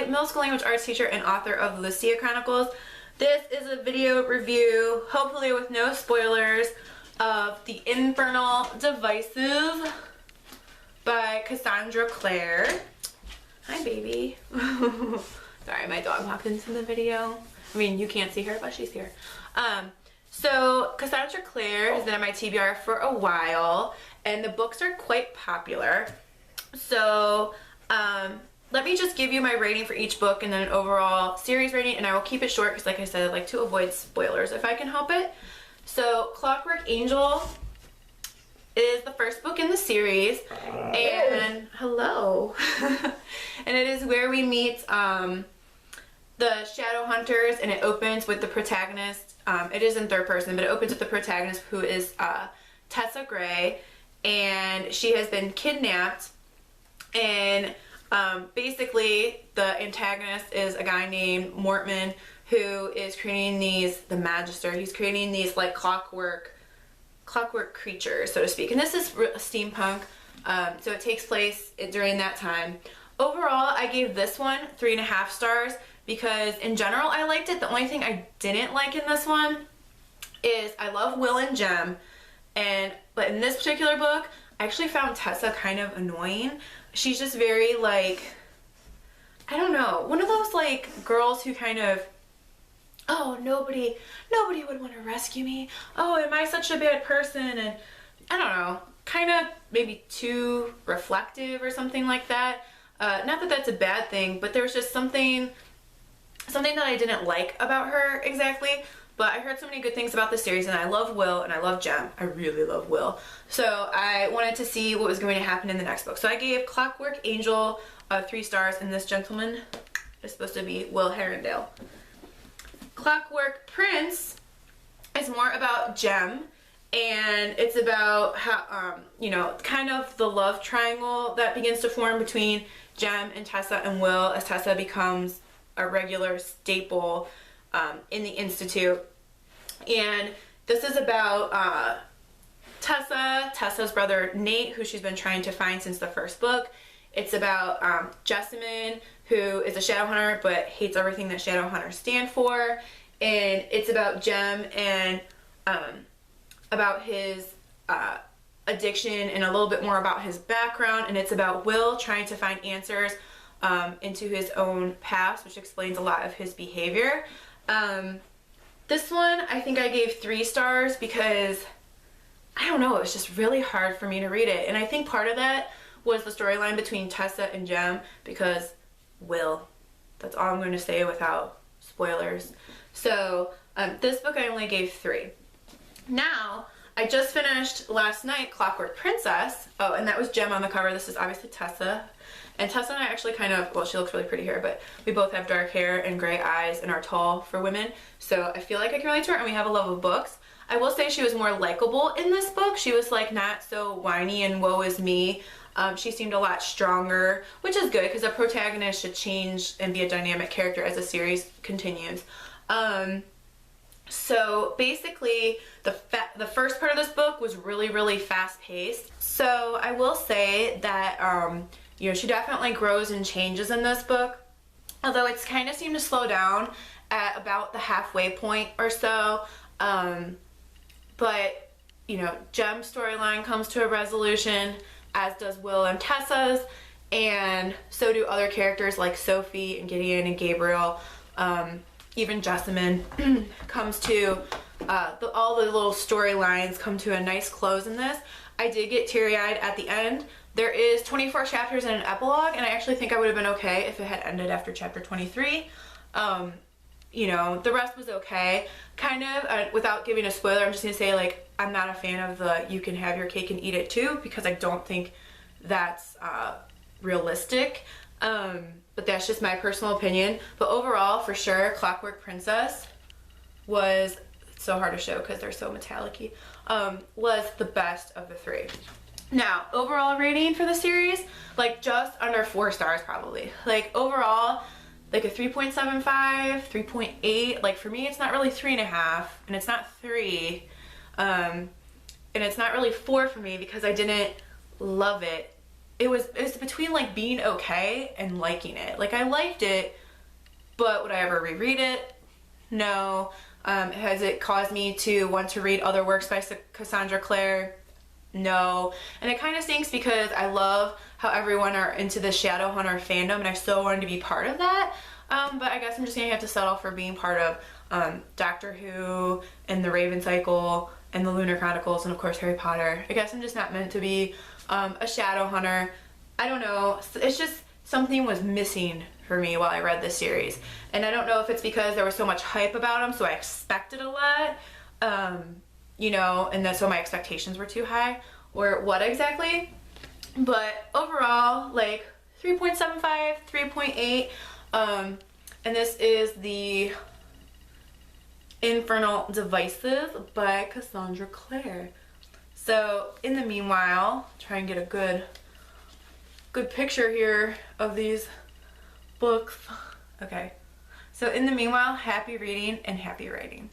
middle school language arts teacher and author of Lucia Chronicles. This is a video review, hopefully with no spoilers, of The Infernal Divisive by Cassandra Clare. Hi, baby. Sorry, my dog walked into the video. I mean, you can't see her, but she's here. So Cassandra Clare has been at my TBR for a while, and the books are quite popular. So let me just give you my rating for each book and then an overall series rating, and I will keep it short because, like I said, I like to avoid spoilers if I can help it. So Clockwork Angel is the first book in the series, and hello. And it is where we meet the Shadow Hunters, and it opens with the protagonist. It is in third person, but it opens with the protagonist, who is Tessa Gray, and she has been kidnapped, and basically the antagonist is a guy named Mortman, who is creating the Magister, he's creating these like clockwork creatures, so to speak, and this is steampunk, so it takes place during that time. Overall, I gave this one 3.5 stars because in general I liked it. The only thing I didn't like in this one is I love Will and Jem, but in this particular book I actually found Tessa kind of annoying. She's just very like, I don't know, one of those like girls who kind of, oh, nobody would want to rescue me. Oh, am I such a bad person? And I don't know, kind of maybe too reflective or something like that. Not that that's a bad thing, but there was just something that I didn't like about her exactly. But I heard so many good things about the series, and I love Will and I love Jem. I really love Will. So I wanted to see what was going to happen in the next book. So I gave Clockwork Angel 3 stars, and this gentleman is supposed to be Will Herondale. Clockwork Prince is more about Jem, and it's about how, you know, kind of the love triangle that begins to form between Jem and Tessa and Will as Tessa becomes a regular staple in the Institute. And this is about Tessa's brother Nate, who she's been trying to find since the first book. It's about Jessamine, who is a shadow hunter but hates everything that shadow hunters stand for. And it's about Jem and about his addiction and a little bit more about his background. And it's about Will trying to find answers into his own past, which explains a lot of his behavior. This one I think I gave 3 stars because, I don't know, it was just really hard for me to read it. And I think part of that was the storyline between Tessa and Jem, because Will. That's all I'm going to say without spoilers. So this book I only gave 3. Now, I just finished last night Clockwork Princess. Oh, and that was Jem on the cover. This is obviously Tessa. And Tessa and I actually kind of, well, she looks really pretty here, but we both have dark hair and gray eyes and are tall for women. So I feel like I can relate to her, and we have a love of books. I will say she was more likable in this book. She was like not so whiny and woe is me. She seemed a lot stronger, which is good because a protagonist should change and be a dynamic character as the series continues. So basically the first part of this book was really fast paced. So I will say that you know, she definitely grows and changes in this book, although it's kind of seemed to slow down at about the halfway point or so. But you know, Jem's storyline comes to a resolution, as does Will and Tessa's, and so do other characters like Sophie and Gideon and Gabriel. Even Jessamine comes to, all the little storylines come to a nice close in this. I did get teary-eyed at the end. There is 24 chapters and an epilogue, and I actually think I would have been okay if it had ended after chapter 23. You know, the rest was okay. Kind of, without giving a spoiler, I'm just going to say, like, I'm not a fan of the you can have your cake and eat it too, because I don't think that's realistic. But that's just my personal opinion. But overall, for sure, Clockwork Princess was, so hard to show because they're so metallic-y, was the best of the 3. Now, overall rating for the series, like just under 4 stars probably. Like overall, like a 3.75, 3.8. Like for me, it's not really 3.5, and it's not 3, and it's not really 4 for me because I didn't love it it's between like being okay and liking it. Like I liked it, but would I ever reread it? No. Has it caused me to want to read other works by Cassandra Clare? No. And it kind of stinks because I love how everyone are into the Shadowhunter fandom and I so wanted to be part of that. But I guess I'm just gonna have to settle for being part of Doctor Who and the Raven Cycle and the Lunar Chronicles and of course Harry Potter. I guess I'm just not meant to be a Shadowhunter. I don't know. It's just something was missing for me while I read this series. And I don't know if it's because there was so much hype about them, so I expected a lot, you know, and so my expectations were too high, or what exactly. But overall, like 3.75, 3.8, and this is the Infernal Divisive by Cassandra Clare. So in the meanwhile, try and get a good picture here of these books. Okay, so in the meanwhile, happy reading and happy writing.